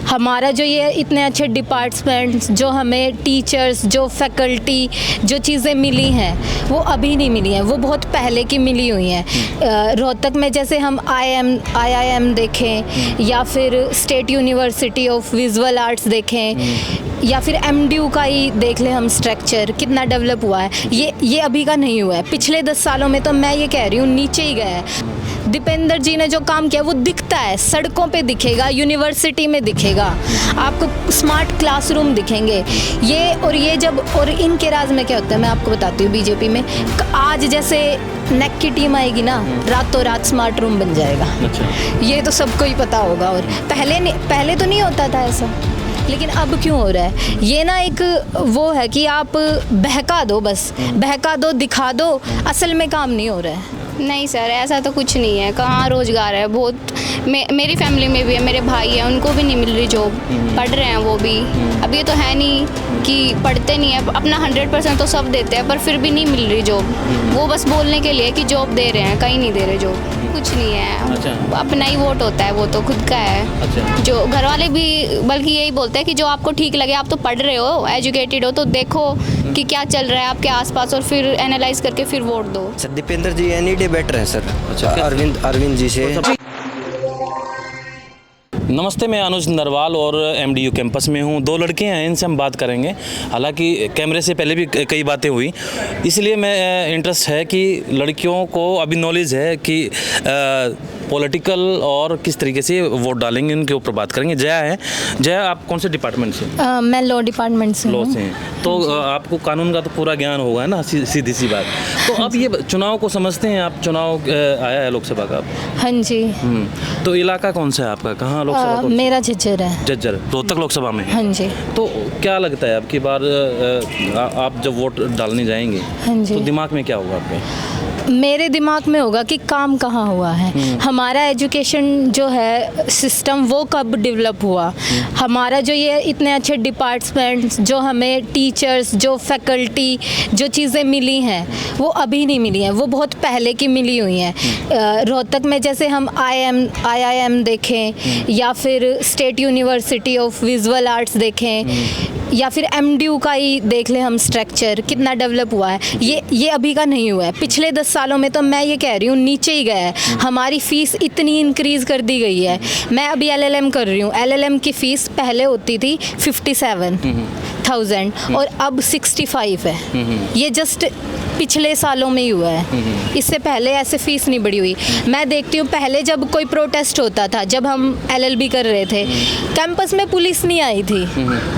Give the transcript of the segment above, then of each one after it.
हमारा जो ये इतने अच्छे डिपार्टमेंट्स, जो हमें टीचर्स, जो फैकल्टी, जो चीज़ें मिली हैं वो अभी नहीं मिली हैं, वो बहुत पहले की मिली हुई हैं। रोहतक में जैसे हम IIM देखें या फिर state university of visual arts देखें या फिर MDU का ही देख लें हम, स्ट्रक्चर कितना डेवलप हुआ है, ये अभी का नहीं हुआ है। पिछले 10 सालों में तो मैं ये कह रही हूँ नीचे ही गया है। दीपेंद्र जी ने जो काम किया वो दिखता है, सड़कों पे दिखेगा, यूनिवर्सिटी में दिखेगा, आपको स्मार्ट क्लासरूम दिखेंगे। ये जब और इनके राज में क्या होता है मैं आपको बताती हूँ। बीजेपी में आज जैसे नेक की टीम आएगी ना, रातों रात स्मार्ट रूम बन जाएगा। अच्छा। ये तो सबको ही पता होगा। और पहले तो नहीं होता था ऐसा, लेकिन अब क्यों हो रहा है? ये ना एक वो है कि आप बहका दो, बस बहका दो, दिखा दो, असल में काम नहीं हो रहा है। नहीं सर, ऐसा तो कुछ नहीं है। कहाँ रोज़गार है? बहुत मेरी फैमिली में भी है, मेरे भाई हैं, उनको भी नहीं मिल रही जॉब, पढ़ रहे हैं वो भी। अब ये तो है नहीं कि पढ़ते नहीं है, अपना 100% तो सब देते हैं, पर फिर भी नहीं मिल रही जॉब। वो बस बोलने के लिए कि जॉब दे रहे हैं, कहीं नहीं दे रहे जॉब, कुछ नहीं है। अच्छा। अपना ही वोट होता है, वो तो खुद का है। अच्छा। जो घर वाले भी बल्कि यही बोलते हैं कि जो आपको ठीक लगे, आप तो पढ़ रहे हो, एजुकेटेड हो, तो देखो कि क्या चल रहा है आपके आसपास और फिर एनालाइज करके फिर वोट दो। सर दीपेंद्र जी एनी डे बेटर है सर। अच्छा। अरविंद जी से। नमस्ते, मैं अनुज नरवाल और MDU कैंपस में हूँ। 2 लड़के हैं, इनसे हम बात करेंगे। हालांकि कैमरे से पहले भी कई बातें हुई, इसलिए मैं इंटरेस्ट है कि लड़कियों को अभी नॉलेज है कि पॉलिटिकल और किस तरीके से वोट डालेंगे, उनके ऊपर बात करेंगे। जया, आप कौन से डिपार्टमेंट से? मैं लॉ डिपार्टमेंट से लॉ से हैं, तो आपको कानून का तो पूरा ज्ञान होगा, है ना? सीधी सी बात। तो अब ये चुनाव को समझते हैं आप? चुनाव आया है लोकसभा का। आप? हाँ जी। तो इलाका कौन सा है आपका? कहाँ लोकसभा? मेरा झज्जर है। झज्जर, रोहतक लोकसभा में। हाँ जी। तो क्या लगता है अब की बार आप जब वोट डालने जाएंगे, हाँ जी, तो दिमाग में क्या होगा आपके? मेरे दिमाग में होगा कि काम कहाँ हुआ है, हमारा एजुकेशन जो है सिस्टम वो कब डेवलप हुआ, हमारा जो ये इतने अच्छे डिपार्टमेंट्स, जो हमें टीचर्स, जो फैकल्टी, जो चीज़ें मिली हैं वो अभी नहीं मिली हैं, वो बहुत पहले की मिली हुई हैं। रोहतक में जैसे हम IIM देखें या फिर state university of visual arts देखें या फिर MDU का ही देख लें हम, स्ट्रक्चर कितना डेवलप हुआ है, ये अभी का नहीं हुआ है। पिछले 10 सालों में तो मैं ये कह रही हूँ नीचे ही गया है। हमारी फ़ीस इतनी इंक्रीज़ कर दी गई है। मैं अभी LLM कर रही हूँ, LLM की फ़ीस पहले होती थी 57,000 और अब 65 है। ये जस्ट पिछले सालों में ही हुआ है, इससे पहले ऐसे फ़ीस नहीं बढ़ी हुई। मैं देखती हूँ पहले जब कोई प्रोटेस्ट होता था, जब हम LLB कर रहे थे, कैंपस में पुलिस नहीं आई थी।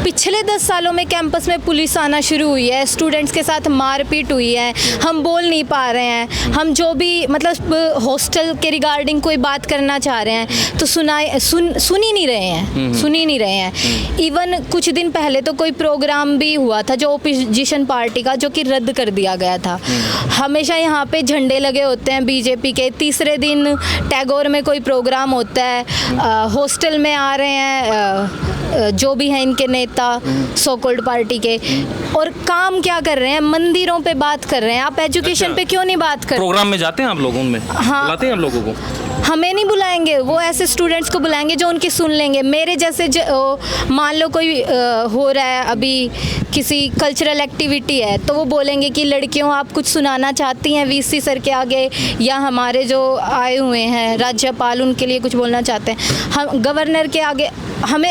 पिछले 10 सालों में कैंपस में पुलिस आना शुरू हुई है, स्टूडेंट्स के साथ मारपीट हुई है, हम बोल नहीं पा रहे हैं, हम जो भी मतलब हॉस्टल के रिगार्डिंग कोई बात करना चाह रहे हैं तो सुन ही नहीं रहे हैं। इवन कुछ दिन पहले तो कोई प्रोग्राम भी हुआ था जो ओपोजिशन पार्टी का, जो कि रद्द कर दिया गया था। हमेशा यहाँ पे झंडे लगे होते हैं बीजेपी के। तीसरे दिन टैगोर में कोई प्रोग्राम होता है, हॉस्टल में आ रहे हैं जो भी हैं इनके नेता सो कॉल्ड पार्टी के, और काम क्या कर रहे हैं? मंदिरों पे बात कर रहे हैं। आप एजुकेशन पे क्यों नहीं बात कर? प्रोग्राम में जाते हैं आप लोगों में? हाँ, बुलाते हैं आप लोगों को? हमें नहीं बुलाएंगे, वो ऐसे स्टूडेंट्स को बुलाएंगे जो उनकी सुन लेंगे। मेरे जैसे मान लो कोई हो रहा है अभी किसी कल्चरल एक्टिविटी है, तो वो बोलेंगे कि लड़कियों आप कुछ सुनाना चाहती हैं VC सर के आगे, या हमारे जो आए हुए हैं राज्यपाल उनके लिए कुछ बोलना चाहते हैं, हम गवर्नर के आगे,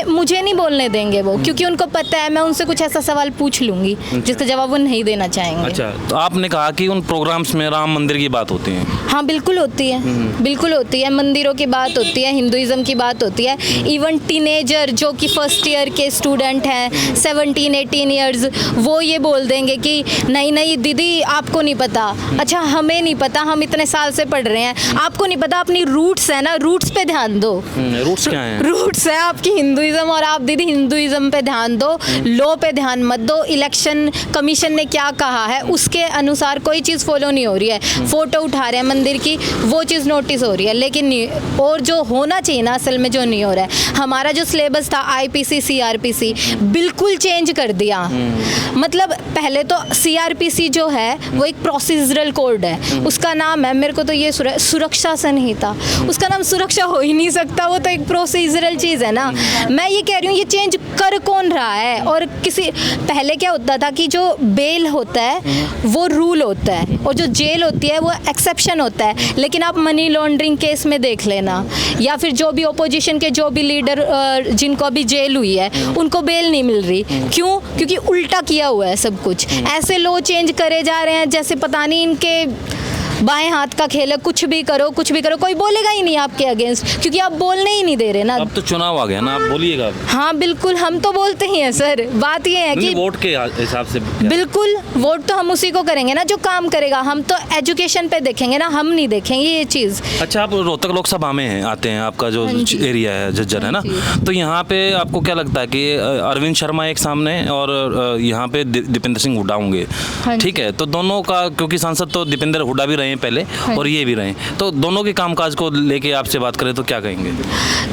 मुझे नहीं बोलने देंगे वो, क्योंकि उनको पता है मैं उनसे कुछ ऐसा सवाल पूछ लूँगी जिसका जवाब वो नहीं देना चाहेंगे। अच्छा, तो आपने कहा कि उन प्रोग्राम्स में राम मंदिर की बात होती है? हाँ बिल्कुल होती है, बिल्कुल होती है। मंदिरों की बात होती है, हिंदुइज्म की बात होती है। इवन टीनेजर जो कि फर्स्ट ईयर के स्टूडेंट हैं, 17-18 ईयर्स, वो ये बोल देंगे कि नहीं दीदी आपको नहीं पता। अच्छा, हमें नहीं पता, हम इतने साल से पढ़ रहे हैं, आपको नहीं पता, अपनी रूट्स है ना, रूट्स पे ध्यान दो। रूट्स क्या है? रूट्स है आपकी हिंदुइज्म, और आप दीदी हिंदुइज्म पे ध्यान दो, लॉ पे ध्यान मत दो। इलेक्शन कमीशन ने क्या कहा है उसके अनुसार कोई चीज़ फॉलो नहीं हो रही है। फोटो उठा रहे हैं मंदिर की, वो चीज़ नोटिस हो रही है, लेकिन लेकिन नहीं, और जो होना चाहिए ना असल में जो नहीं हो रहा है। हमारा जो सिलेबस था आईपीसी सीआरपीसी बिल्कुल चेंज कर दिया। मतलब पहले तो सीआरपीसी जो है वो एक प्रोसीजरल कोड है, उसका नाम है, मेरे को तो ये सुरक्षा संहिता, उसका नाम सुरक्षा हो ही नहीं सकता, वो तो एक प्रोसीजरल चीज़ है ना। मैं ये कह रही हूँ ये चेंज कर कौन रहा है? और किसी पहले क्या होता था कि जो बेल होता है वो रूल होता है और जो जेल होती है वो एक्सेप्शन होता है। लेकिन आप मनी लॉन्ड्रिंग केस में देख लेना, या फिर जो भी ओपोजिशन के जो भी लीडर जिनको अभी जेल हुई है उनको बेल नहीं मिल रही। क्यों? क्योंकि उल्टा किया हुआ है सब कुछ। ऐसे लो चेंज करे जा रहे हैं जैसे पता नहीं इनके बाएं हाथ का खेल है, कुछ भी करो कोई बोलेगा ही नहीं आपके अगेंस्ट, क्योंकि आप बोलने ही नहीं दे रहे ना। अब तो चुनाव आ गया ना, आप बोलिएगा। हाँ बिल्कुल, हम तो बोलते ही हैं सर। बात ये है कि वोट के हिसाब से बिल्कुल वोट तो हम उसी को करेंगे ना जो काम करेगा। हम तो एजुकेशन पे देखेंगे ना, हम नहीं देखेंगे ये चीज़। अच्छा, आप रोहतक लोकसभा में हैं, आते हैं, आपका जो एरिया है झज्जर है ना, तो यहाँ पे आपको क्या लगता है कि अरविंद शर्मा एक सामने और यहाँ पे दीपेंद्र सिंह हुड्डा होंगे, ठीक है? तो दोनों का, क्योंकि सांसद तो दीपेंद्र हुड्डा भी रहे हैं पहले और ये भी रहे, तो दोनों के कामकाज को लेके आपसे बात करें तो क्या कहेंगे?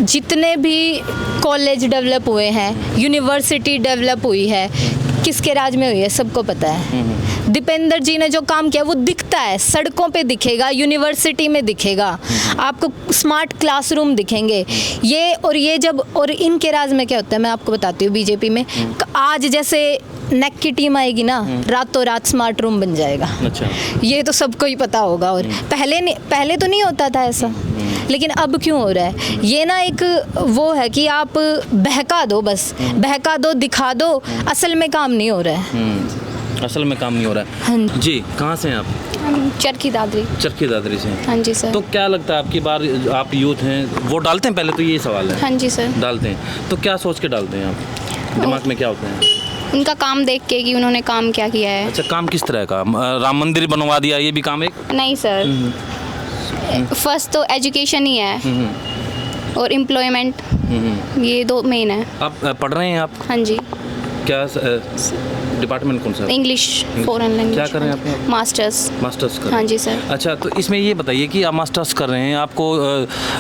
जितने भी कॉलेज डेवलप हुए हैं, यूनिवर्सिटी डेवलप हुई है, किसके राज में हुई है सबको पता है। दीपेंद्र जी ने जो काम किया वो दिखता है, सड़कों पे दिखेगा, यूनिवर्सिटी में दिखेगा, आपको स्मार्ट क्लासरूम दिखेंगे। ये जब और इनके राज में क्या होता है मैं आपको बताती हूँ। बीजेपी में आज जैसे नेक की टीम आएगी ना, रातों रात स्मार्ट रूम बन जाएगा। अच्छा, ये तो सबको ही पता होगा। और पहले तो नहीं होता था ऐसा, लेकिन अब क्यों हो रहा है? ये ना एक वो है कि आप बहका दो, बस बहका दो, दिखा दो, असल में काम नहीं हो रहा है। असल में काम नहीं हो रहा है। हाँ जी, कहाँ से हैं आप? चरखी दादरी से। हाँ जी सर। तो क्या लगता है आपकी बार, आप यूथ हैं, वोट डालते हैं? पहले तो ये सवाल है। हाँ जी सर। डालते हैं, तो क्या सोच के डालते हैं आप? दिमाग में क्या होता है? उनका काम देख के कि उन्होंने काम क्या किया है। अच्छा, काम किस तरह का? राम मंदिर बनवा दिया, ये भी काम एक? नहीं सर, फर्स्ट तो एजुकेशन ही है और एम्प्लॉयमेंट, ये दो मेन है। आप पढ़ रहे हैं आप? हाँ जी। क्या डिपार्टमेंट कौन सा? English, foreign language. क्या कर रहे हैं आप? मास्टर्स कर हाँ जी सर। अच्छा, तो इसमें ये बताइए कि आप मास्टर्स कर रहे हैं, आपको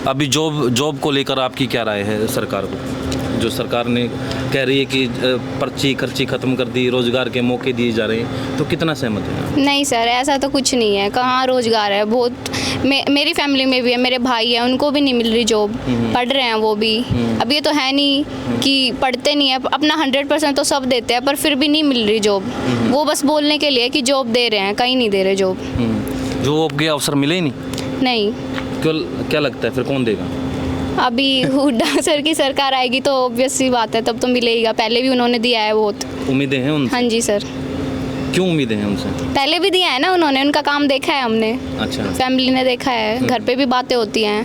अभी जॉब को लेकर आपकी क्या राय है? सरकार को, जो सरकार ने कह रही है कि पर्ची खर्ची ख़त्म कर दी, रोज़गार के मौके दिए जा रहे हैं, तो कितना सहमत है? नहीं सर, ऐसा तो कुछ नहीं है। कहाँ रोज़गार है? बहुत मेरी फैमिली में भी है, मेरे भाई हैं, उनको भी नहीं मिल रही जॉब, पढ़ रहे हैं वो भी। अब ये तो है नहीं कि पढ़ते नहीं है, अपना 100% तो सब देते हैं, पर फिर भी नहीं मिल रही जॉब। वो बस बोलने के लिए कि जॉब दे रहे हैं, कहीं नहीं दे रहे जॉब। जॉब के अवसर मिले ही नहीं? क्यों? क्या लगता है फिर कौन देगा? अभी हुड्डा सर की सरकार आएगी तो ऑब्वियस सी बात है, तब तो मिलेगा। पहले भी उन्होंने दिया है बहुत। उम्मीदें हैं उनसे? हाँ जी सर। क्यों उम्मीदें हैं उनसे? पहले भी दिया है ना उन्होंने, उनका काम देखा है हमने। अच्छा। फैमिली ने देखा है, घर पे भी बातें होती हैं,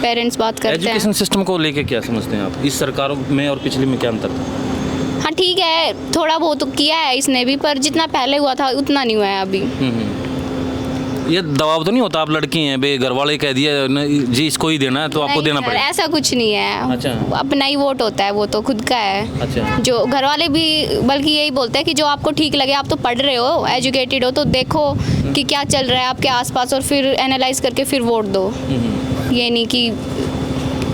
पेरेंट्स बात करते हैं। एजुकेशन सिस्टम को लेके क्या समझते हैं आप? इस सरकार में और पिछली में क्या अंतर था? हाँ ठीक है, थोड़ा बहुत किया है इसने भी, पर जितना पहले हुआ था उतना नहीं हुआ है अभी। ये दबाव तो नहीं होता? आप लड़की हैं, बे घर वाले कह दिया जी इसको ही देना है तो आपको देना पड़ेगा? ऐसा कुछ नहीं है। अच्छा। अपना ही वोट होता है, वो तो खुद का है। अच्छा। जो घर वाले भी बल्कि यही बोलते हैं कि जो आपको ठीक लगे, आप तो पढ़ रहे हो, एजुकेटेड हो, तो देखो कि क्या चल रहा है आपके आसपास और फिर एनालाइज करके फिर वोट दो। ये नहीं कि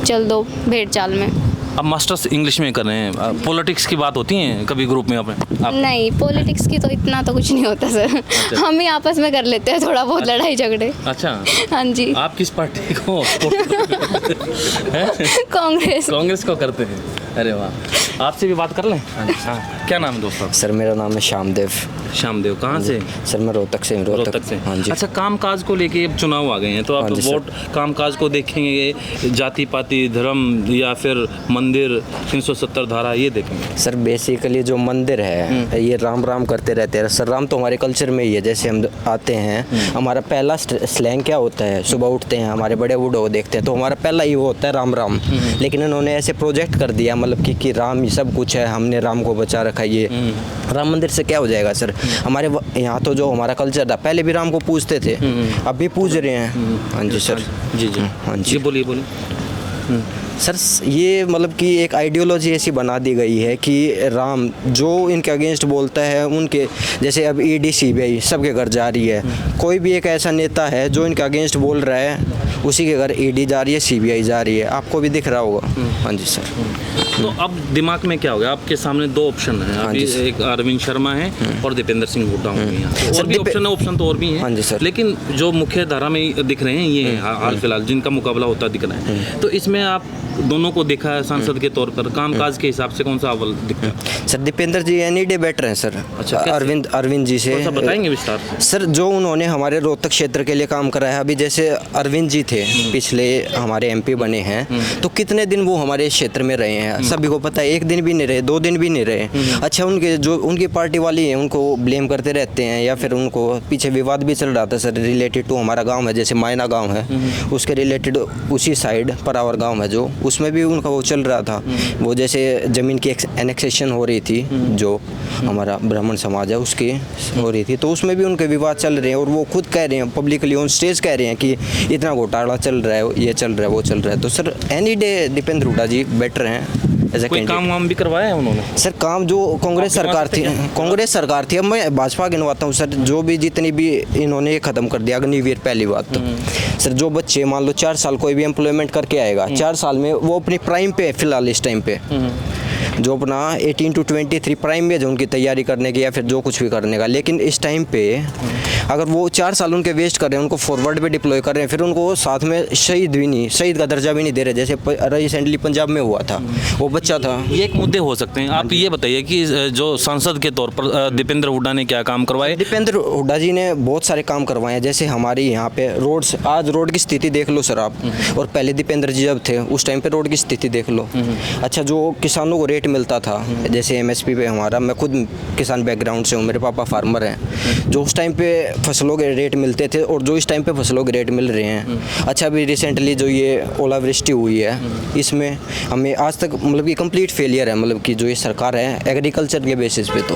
चल दो भेड़ चाल में। अब मास्टर्स इंग्लिश में कर रहे हैं, पॉलिटिक्स की बात होती है कभी ग्रुप में आप? नहीं, पॉलिटिक्स की तो इतना तो कुछ नहीं होता सर। अच्छा। हम ही आपस में कर लेते हैं थोड़ा बहुत। अच्छा। लड़ाई झगड़े। अच्छा। हाँ जी। आप किस पार्टी को? कांग्रेस को करते हैं? अरे वाह, आपसे भी बात कर लें। हाँ, क्या नाम है दोस्तों? सर मेरा नाम है श्यामदेव। कहाँ से? सर मैं रोहतक से। रोहतक से। हाँ जी। अच्छा, कामकाज को लेके चुनाव आ गए हैं तो आप वोट कामकाज को देखेंगे, जाति पाति धर्म या फिर मंदिर 370 धारा, ये देखेंगे? सर बेसिकली जो मंदिर है ये राम राम करते रहते हैं सर। राम तो हमारे कल्चर में ही है। जैसे हम आते हैं, हमारा पहला स्लैंग क्या होता है? सुबह उठते हैं, हमारे बड़े बूढ़ों को देखते हैं तो हमारा पहला ही वो होता है राम राम। लेकिन इन्होंने ऐसे प्रोजेक्ट कर दिया, मतलब कि राम ही सब कुछ है, हमने राम को बचा रखा। ये राम मंदिर से क्या हो जाएगा सर? हमारे यहाँ तो जो हमारा कल्चर था, पहले भी राम को पूजते थे, अब भी पूज रहे हैं। हाँ जी सर। जी। हाँ जी, बोलिए। सर ये मतलब कि एक आइडियोलॉजी ऐसी बना दी गई है कि राम जो इनके अगेंस्ट बोलता है उनके, जैसे अब ईडी सीबीआई सबके घर जा रही है, कोई भी एक ऐसा नेता है जो इनके अगेंस्ट बोल रहा है उसी के घर ईडी जा रही है, सीबीआई जा रही है, आपको भी दिख रहा होगा। हाँ जी सर। तो अब दिमाग में क्या हो गया, आपके सामने दो ऑप्शन है हाँ अभी, जी सर। एक अरविंद शर्मा है और दीपेंद्र सिंह हुड्डा होंगे यहाँ। सर, और भी ऑप्शन तो और भी हैं। हाँ जी सर। लेकिन जो मुख्य धारा में दिख रहे हैं ये हैं हाल फिलहाल जिनका मुकाबला होता दिख रहा है। तो इसमें आप दोनों को देखा है सांसद के तौर पर, कामकाज के हिसाब से कौन सा अव्वल दिखता है? सर दीपेंद्र जी एनी डे बेटर हैं सर। अच्छा, कैसे? अरविंद जी से थोड़ा सा बताएंगे विस्तार से। सर जो उन्होंने हमारे रोहतक क्षेत्र के लिए काम करा है, अभी जैसे अरविंद जी थे पिछले हमारे एमपी बने हैं, तो कितने दिन वो हमारे क्षेत्र में रहे हैं सभी को पता है, एक दिन भी नहीं रहे, 2 दिन भी नहीं रहे। अच्छा उनके जो उनकी पार्टी वाली है उनको ब्लेम करते रहते हैं, या फिर उनको पीछे विवाद भी चल रहा था सर रिलेटेड टू हमारा गाँव है, जैसे मायना गाँव है उसके रिलेटेड उसी साइड परावर गाँव है जो, उसमें भी उनका वो चल रहा था, वो जैसे ज़मीन की एनेक्सेशन हो रही थी जो हमारा ब्राह्मण समाज है उसकी हो रही थी, तो उसमें भी उनके विवाद चल रहे हैं और वो खुद कह रहे हैं पब्लिकली ऑन स्टेज कह रहे हैं कि इतना घोटाला चल रहा है, ये चल रहा है, वो चल रहा है। तो sir any day Deepender Hooda ji better हैं एज ए कोई काम वाम भी करवाया है उन्होंने? सर काम जो कांग्रेस सरकार थी, कांग्रेस सरकार थी, अब मैं भाजपा गिनवाता हूँ सर, जो भी जितनी भी इन्होंने ख़त्म कर दिया अग्निवीर पहली बात तो। सर जो बच्चे मान लो 4 साल कोई भी एम्प्लॉयमेंट करके आएगा, 4 साल में वो अपनी प्राइम पे है फिलहाल इस टाइम पे, जो अपना 18 to 23 प्राइम में जो उनकी तैयारी करने की या फिर जो कुछ भी करने का, लेकिन इस टाइम पे अगर वो 4 साल उनके वेस्ट कर रहे हैं, उनको फॉरवर्ड पे डिप्लॉय कर रहे हैं, फिर उनको साथ में शहीद भी नहीं, शहीद का दर्जा भी नहीं दे रहे, जैसे रिसेंटली पंजाब में हुआ था, वो बच्चा था। ये एक मुद्दे हो सकते हैं। आप ये बताइए कि जो सांसद के तौर पर दीपेंद्र हुड्डा ने क्या काम करवाए? दीपेंद्र हुड्डा जी ने बहुत सारे काम करवाए हैं, जैसे हमारे यहाँ पे रोड्स, आज रोड की स्थिति देख लो सर आप, और पहले दीपेंद्र जी जब थे उस टाइम पे रोड की स्थिति देख लो। अच्छा जो किसानों को रेट मिलता था, जैसे एमएसपी पे हमारा, मैं खुद किसान बैकग्राउंड से हूँ, मेरे पापा फार्मर हैं, जो उस टाइम पे फसलों के रेट मिलते थे और जो इस टाइम पे फसलों के रेट मिल रहे हैं। अच्छा अभी रिसेंटली जो ये ओलावृष्टि हुई है, इसमें हमें आज तक मतलब कि कंप्लीट फेलियर है, मतलब कि जो ये सरकार है एग्रीकल्चर के बेसिस पे। तो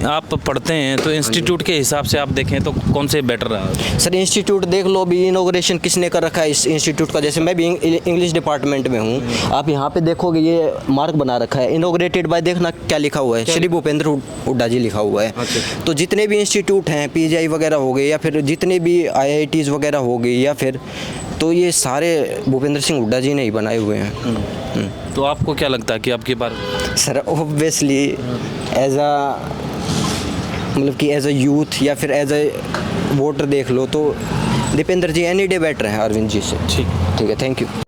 आप पढ़ते हैं तो इंस्टीट्यूट के हिसाब से आप देखें तो कौन से बेटर रहा? सर इंस्टीट्यूट देख लो, अभी इनोग्रेशन किसने कर रखा है इस इंस्टीट्यूट का, जैसे मैं भी इंग्लिश डिपार्टमेंट में हूँ, आप यहाँ पे देखोगे ये मार्क बना रखा है इनोग्रेटेड बाय, देखना क्या लिखा हुआ है, श्री भूपेंद्र हुड्डा जी लिखा हुआ है। अच्छा। तो जितने भी इंस्टीट्यूट हैं पीजीआई वगैरह हो गए या फिर जितने भी आईआईटीज़ वगैरह हो गई या फिर, तो ये सारे भूपेंद्र सिंह हुड्डा जी ने ही बनाए हुए हैं। तो आपको क्या लगता है कि आपकी बार? सर ऑब्वियसली एज अ मतलब कि एज अ यूथ या फिर एज अ वोटर देख लो तो दीपेंद्र जी एनी डे बेटर हैं अरविंद जी से। ठीक है, थैंक यू।